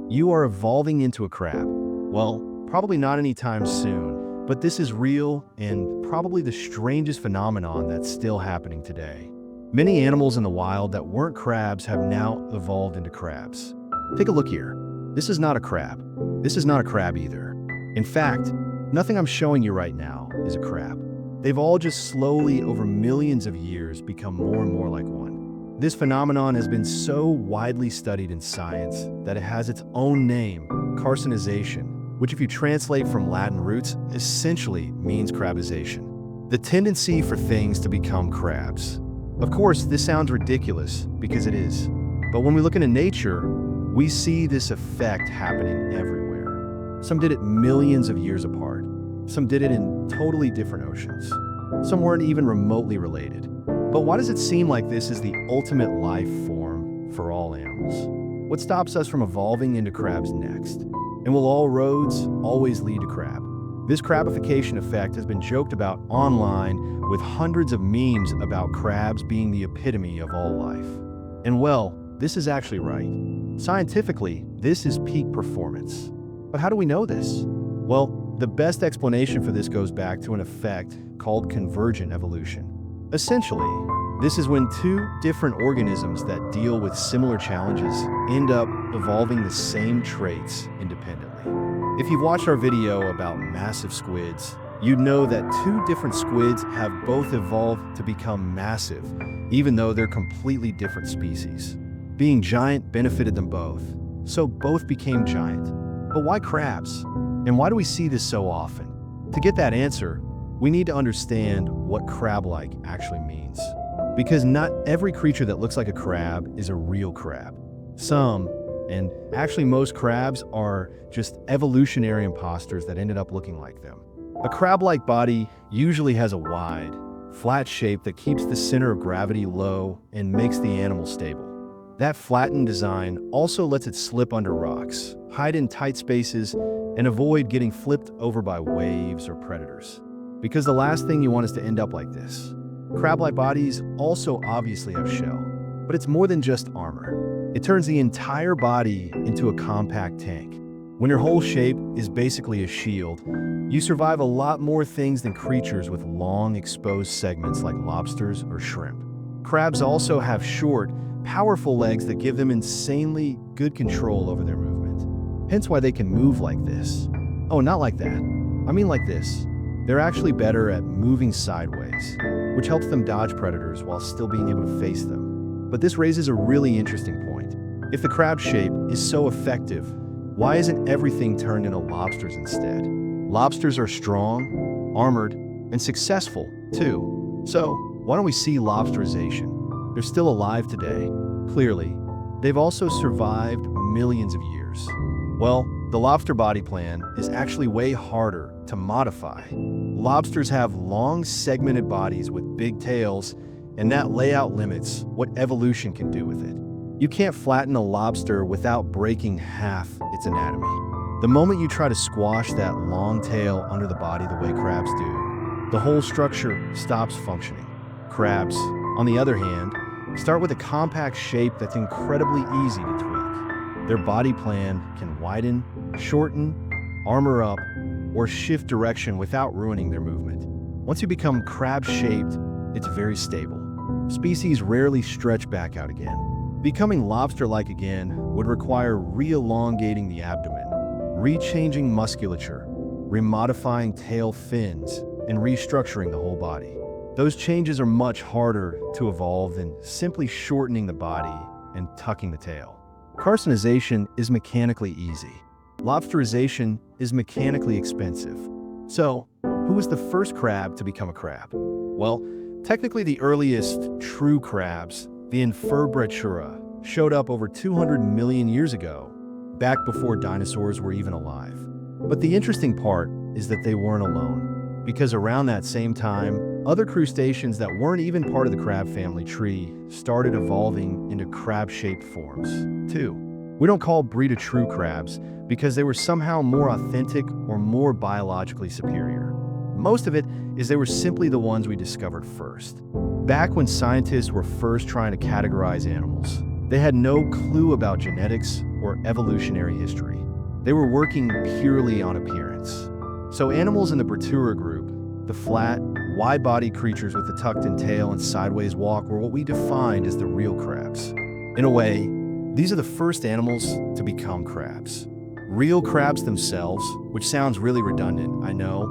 You are evolving into a crab. Well, probably not anytime soon, but this is real and probably the strangest phenomenon that's still happening today. Many animals in the wild that weren't crabs have now evolved into crabs. Take a look here. This is not a crab. This is not a crab either. In fact, nothing I'm showing you right now is a crab. They've all just slowly, over millions of years, become more and more like one. This phenomenon has been so widely studied in science that it has its own name, carcinization, which if you translate from Latin roots, essentially means crabization. The tendency for things to become crabs. Of course, this sounds ridiculous because it is. But when we look into nature, we see this effect happening everywhere. Some did it millions of years apart. Some did it in totally different oceans. Some weren't even remotely related. But why does it seem like this is the ultimate life form for all animals? What stops us from evolving into crabs next? And will all roads always lead to crab? This crabification effect has been joked about online with hundreds of memes about crabs being the epitome of all life. And well, this is actually right. Scientifically, this is peak performance. But how do we know this? Well, the best explanation for this goes back to an effect called convergent evolution. Essentially, this is when two different organisms that deal with similar challenges end up evolving the same traits independently. If you've watched our video about massive squids, you'd know that two different squids have both evolved to become massive, even though they're completely different species. Being giant benefited them both, so both became giant. But why crabs? And why do we see this so often? To get that answer, we need to understand what crab-like actually means. Because not every creature that looks like a crab is a real crab. Some, and actually most crabs, are just evolutionary imposters that ended up looking like them. A crab-like body usually has a wide, flat shape that keeps the center of gravity low and makes the animal stable. That flattened design also lets it slip under rocks, hide in tight spaces, and avoid getting flipped over by waves or predators. Because the last thing you want is to end up like this. Crab-like bodies also obviously have shell, but it's more than just armor. It turns the entire body into a compact tank. When your whole shape is basically a shield, you survive a lot more things than creatures with long exposed segments like lobsters or shrimp. Crabs also have short, powerful legs that give them insanely good control over their movement. Hence why they can move like this. Oh, not like that. I mean like this. They're actually better at moving sideways, which helps them dodge predators while still being able to face them. But this raises a really interesting point. If the crab shape is so effective, why isn't everything turned into lobsters instead? Lobsters are strong, armored, and successful, too. So, why don't we see lobsterization? They're still alive today, clearly. They've also survived millions of years. Well, the lobster body plan is actually way harder to modify. Lobsters have long segmented bodies with big tails, and that layout limits what evolution can do with it. You can't flatten a lobster without breaking half its anatomy. The moment you try to squash that long tail under the body the way crabs do, the whole structure stops functioning. Crabs, on the other hand, start with a compact shape that's incredibly easy to tweak. Their body plan can widen, shorten, armor up, or shift direction without ruining their movement. Once you become crab-shaped, it's very stable. Species rarely stretch back out again. Becoming lobster-like again would require re-elongating the abdomen, rechanging musculature, remodifying tail fins, and restructuring the whole body. Those changes are much harder to evolve than simply shortening the body and tucking the tail. Carcinization is mechanically easy. Lobsterization is mechanically expensive. So, who was the first crab to become a crab? Well, technically the earliest true crabs, the Invertebrata, showed up over 200 million years ago, back before dinosaurs were even alive. But the interesting part is that they weren't alone, because around that same time, other crustaceans that weren't even part of the crab family tree started evolving into crab-shaped forms, too. We don't call breed of true crabs because they were somehow more authentic or more biologically superior. Most of it is they were simply the ones we discovered first. Back when scientists were first trying to categorize animals, they had no clue about genetics or evolutionary history. They were working purely on appearance. So animals in the Bratura group, the flat, wide-bodied creatures with the tucked-in tail and sideways walk, were what we defined as the real crabs. In a way, these are the first animals to become crabs. Real crabs themselves, which sounds really redundant, I know,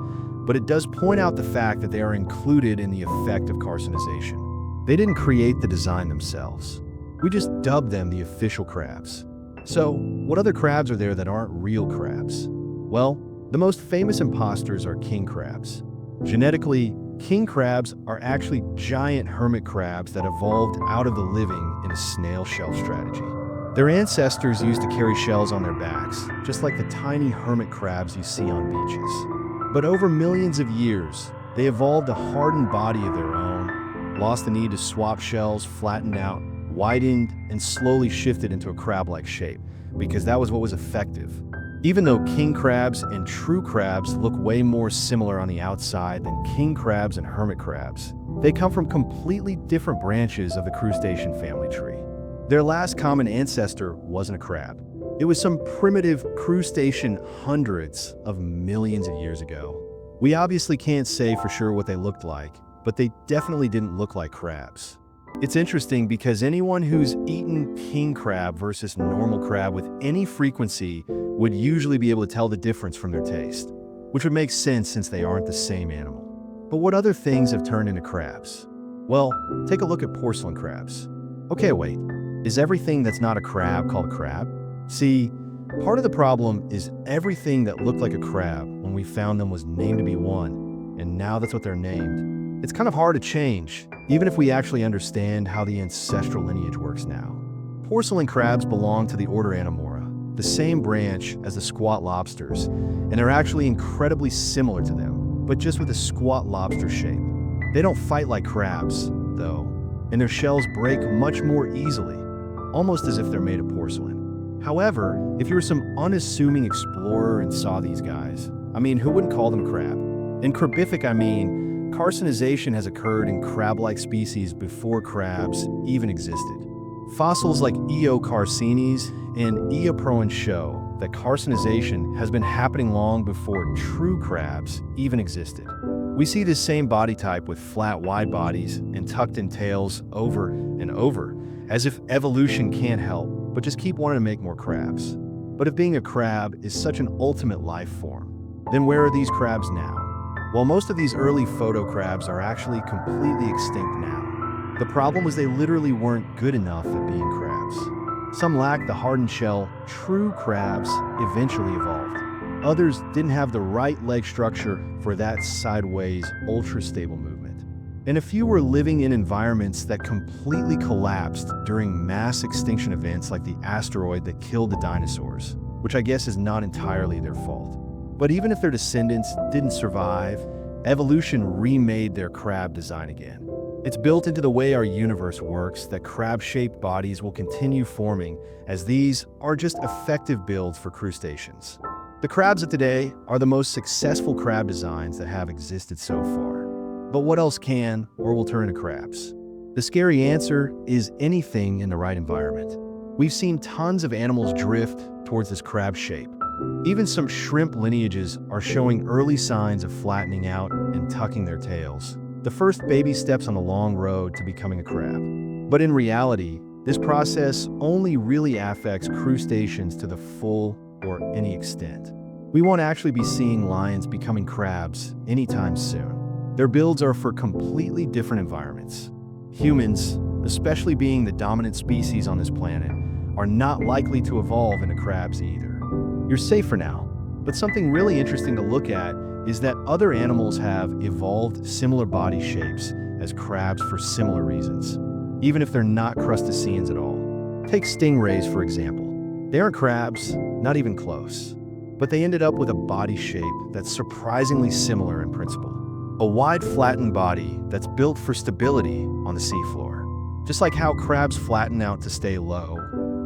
but it does point out the fact that they are included in the effect of carcinization. They didn't create the design themselves. We just dubbed them the official crabs. So, what other crabs are there that aren't real crabs? Well, the most famous imposters are king crabs. Genetically, king crabs are actually giant hermit crabs that evolved out of the living in a snail shell strategy. Their ancestors used to carry shells on their backs, just like the tiny hermit crabs you see on beaches. But over millions of years, they evolved a hardened body of their own, lost the need to swap shells, flattened out, widened, and slowly shifted into a crab-like shape, because that was what was effective. Even though king crabs and true crabs look way more similar on the outside than king crabs and hermit crabs, they come from completely different branches of the crustacean family tree. Their last common ancestor wasn't a crab. It was some primitive crustacean hundreds of millions of years ago. We obviously can't say for sure what they looked like, but they definitely didn't look like crabs. It's interesting because anyone who's eaten king crab versus normal crab with any frequency would usually be able to tell the difference from their taste, which would make sense since they aren't the same animal. But what other things have turned into crabs? Well, take a look at porcelain crabs. Okay, wait. Is everything that's not a crab called a crab? See, part of the problem is everything that looked like a crab when we found them was named to be one, and now that's what they're named. It's kind of hard to change, even if we actually understand how the ancestral lineage works now. Porcelain crabs belong to the order Anemora, the same branch as the squat lobsters, and they're actually incredibly similar to them, but just with a squat lobster shape. They don't fight like crabs, though, and their shells break much more easily, almost as if they're made of porcelain. However, if you were some unassuming explorer and saw these guys, who wouldn't call them a crab? In Crabific, carcinization has occurred in crab-like species before crabs even existed. Fossils like Eo carcinis and Eoproan show that carcinization has been happening long before true crabs even existed. We see this same body type with flat, wide bodies and tucked-in tails over and over, as if evolution can't help, but just keep wanting to make more crabs. But if being a crab is such an ultimate life form, then where are these crabs now? Well, most of these early photo crabs are actually completely extinct now. The problem was they literally weren't good enough at being crabs. Some lacked the hardened shell true crabs eventually evolved. Others didn't have the right leg structure for that sideways, ultra-stable movement. And a few were living in environments that completely collapsed during mass extinction events like the asteroid that killed the dinosaurs, which I guess is not entirely their fault. But even if their descendants didn't survive, evolution remade their crab design again. It's built into the way our universe works that crab-shaped bodies will continue forming, as these are just effective builds for crustaceans. The crabs of today are the most successful crab designs that have existed so far. But what else can or will turn into crabs? The scary answer is anything in the right environment. We've seen tons of animals drift towards this crab shape. Even some shrimp lineages are showing early signs of flattening out and tucking their tails, the first baby steps on the long road to becoming a crab. But in reality, this process only really affects crustaceans to the full or any extent. We won't actually be seeing lions becoming crabs anytime soon. Their builds are for completely different environments. Humans, especially being the dominant species on this planet, are not likely to evolve into crabs either. You're safe for now, but something really interesting to look at is that other animals have evolved similar body shapes as crabs for similar reasons, even if they're not crustaceans at all. Take stingrays, for example. They aren't crabs, not even close, but they ended up with a body shape that's surprisingly similar in principle. A wide, flattened body that's built for stability on the seafloor. Just like how crabs flatten out to stay low,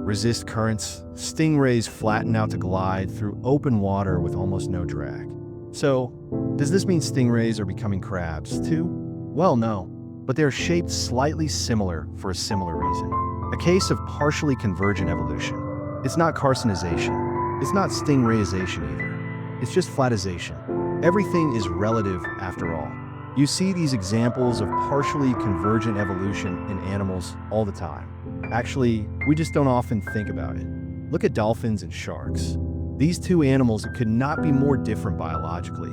resist currents, stingrays flatten out to glide through open water with almost no drag. So, does this mean stingrays are becoming crabs too? Well, no, but they're shaped slightly similar for a similar reason. A case of partially convergent evolution. It's not carcinization. It's not stingrayization either. It's just flatization. Everything is relative after all. You see these examples of partially convergent evolution in animals all the time. Actually, we just don't often think about it. Look at dolphins and sharks. These two animals could not be more different biologically.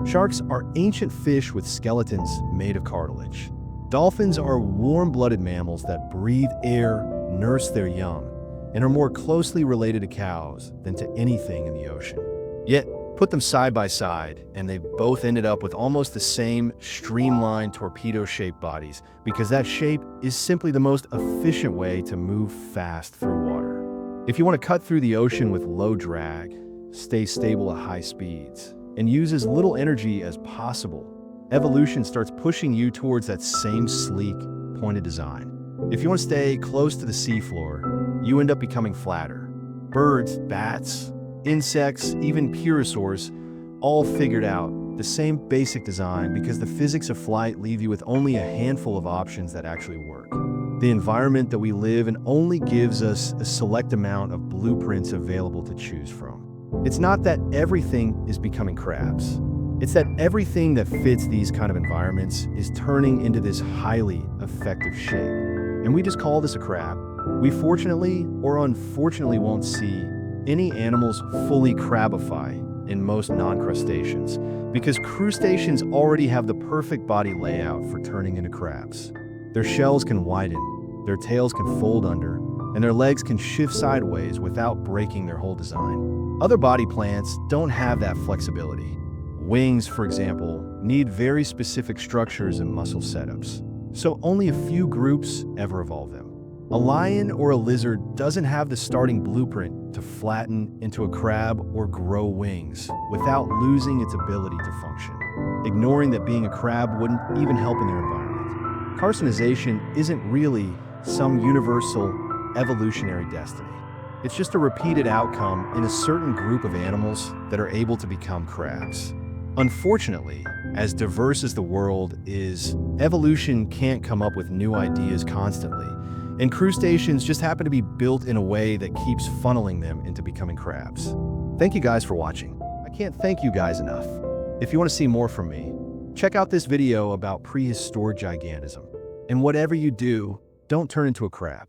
Sharks are ancient fish with skeletons made of cartilage. Dolphins are warm-blooded mammals that breathe air, nurse their young, and are more closely related to cows than to anything in the ocean. Yet, put them side by side, and they both ended up with almost the same streamlined torpedo-shaped bodies, because that shape is simply the most efficient way to move fast through water. If you want to cut through the ocean with low drag, stay stable at high speeds, and use as little energy as possible, evolution starts pushing you towards that same sleek, pointed design. If you want to stay close to the seafloor, you end up becoming flatter. Birds, bats, insects, even pterosaurs, all figured out the same basic design because the physics of flight leave you with only a handful of options that actually work. The environment that we live in only gives us a select amount of blueprints available to choose from. It's not that everything is becoming crabs. It's that everything that fits these kind of environments is turning into this highly effective shape. And we just call this a crab. We fortunately or unfortunately won't see any animals fully crabify in most non-crustaceans because crustaceans already have the perfect body layout for turning into crabs. Their shells can widen, their tails can fold under, and their legs can shift sideways without breaking their whole design. Other body plants don't have that flexibility. Wings, for example, need very specific structures and muscle setups, so only a few groups ever evolve them. A lion or a lizard doesn't have the starting blueprint to flatten into a crab or grow wings without losing its ability to function, ignoring that being a crab wouldn't even help in their environment. Carcinization isn't really some universal evolutionary destiny. It's just a repeated outcome in a certain group of animals that are able to become crabs. Unfortunately, as diverse as the world is, evolution can't come up with new ideas constantly, and crustaceans just happen to be built in a way that keeps funneling them into becoming crabs. Thank you guys for watching. I can't thank you guys enough. If you want to see more from me, check out this video about prehistoric gigantism. And whatever you do, don't turn into a crab.